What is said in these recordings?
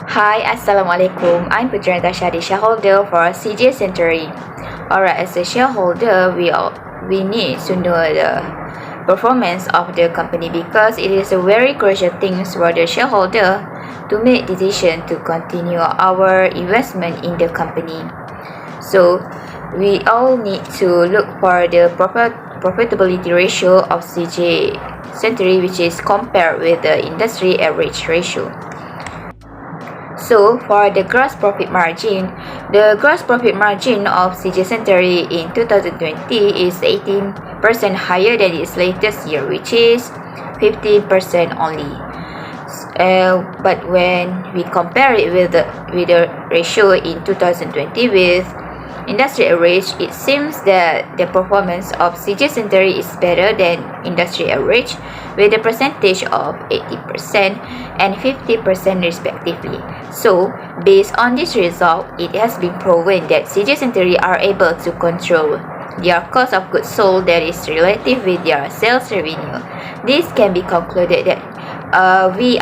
Hi, Assalamualaikum. I'm Putri Natasha, the shareholder for CJ Century. Alright, as a shareholder, we need to know the performance of the company because it is a very crucial thing for the shareholder to make decision to continue our investment in the company. So we all need to look for the profitability ratio of CJ Century, which is compared with the industry average ratio. So for the gross profit margin, the gross profit margin of CJ Century in 2020 is 18% higher than its latest year, which is 15% only. But when we compare it with the ratio in 2020 with industry average, it seems that the performance of CJ Century is better than industry average with a percentage of 80% and 50% respectively. So, based on this result, it has been proven that CJ Century are able to control their cost of goods sold that is relative with their sales revenue. This can be concluded that we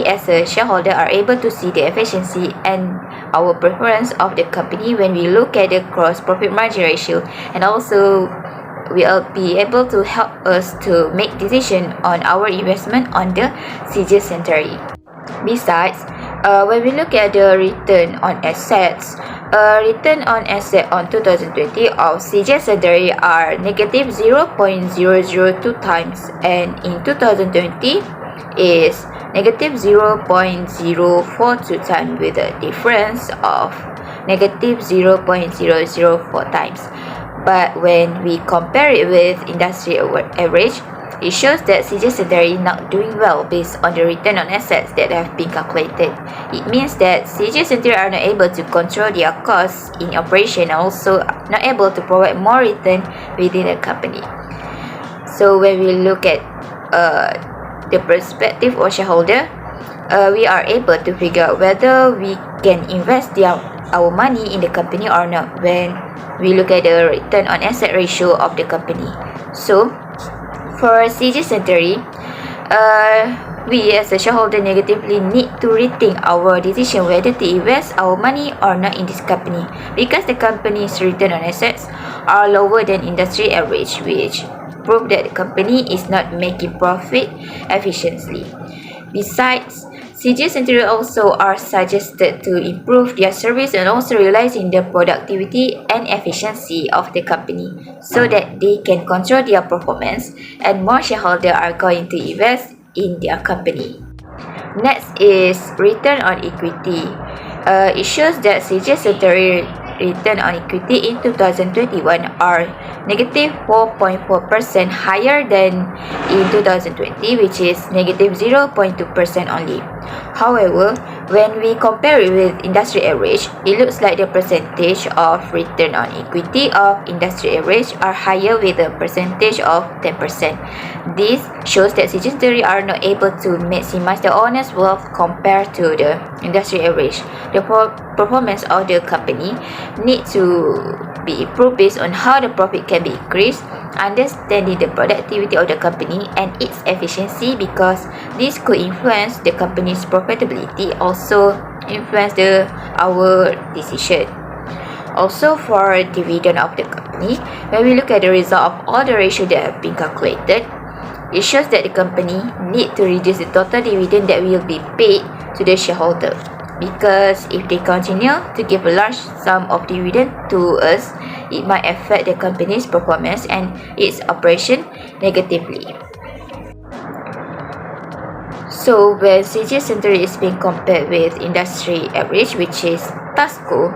as a shareholder are able to see the efficiency and our preference of the company when we look at the gross profit margin ratio, and also will be able to help us to make decision on our investment on the CJ Century. Besides, when we look at the return on assets, return on asset on 2020 of CJ Century are negative 0.002 times, and in 2020 is negative 0.042 times with a difference of negative 0.004 times. But when we compare it with industry average, it shows that CJ Century is not doing well based on the return on assets that have been calculated. It means that CJ Century are not able to control their costs in operation and also not able to provide more return within the company. So when we look at the perspective of shareholder, we are able to figure out whether we can invest our money in the company or not when we look at the return on asset ratio of the company. So for CJ Century, we as a shareholder negatively need to rethink our decision whether to invest our money or not in this company, because the company's return on assets are lower than industry average, which prove that the company is not making profit efficiently. Besides, CJ Century also are suggested to improve their service and also realizing the productivity and efficiency of the company so that they can control their performance and more shareholders are going to invest in their company. Next is return on equity. It shows that CJ Century return on equity in 2021 are negative 4.4% higher than in 2020, which is negative 0.2% only. However, when we compare it with industry average, it looks like the percentage of return on equity of industry average are higher with a percentage of 10%. This shows that CJ Century are not able to maximize the owner's wealth compared to the industry average. The performance of the company need to be improved based on how the profit can be increased, understanding the productivity of the company and its efficiency, because this could influence the company's profitability, also influence our decision. Also for dividend of the company, when we look at the result of all the ratio that have been calculated, it shows that the company need to reduce the total dividend that will be paid to the shareholder, because if they continue to give a large sum of dividend to us, it might affect the company's performance and its operation negatively. So when CJ Century is being compared with industry average, which is Tasco,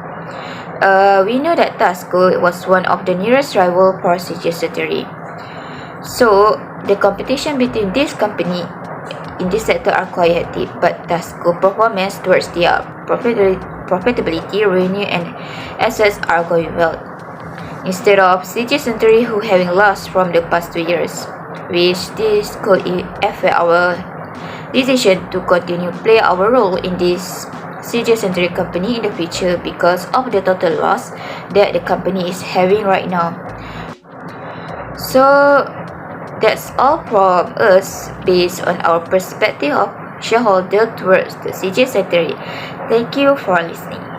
we know that Tasco was one of the nearest rival for CJ Century. So the competition between this company in this sector are quite healthy, but Tasco performance towards their profitability, revenue and assets are going well, instead of CJ Century who having lost from the past 2 years, which this could affect our decision to continue play our role in this CJ Century company in the future because of the total loss that the company is having right now. So that's all from us based on our perspective of shareholder towards the CJ Secretary. Thank you for listening.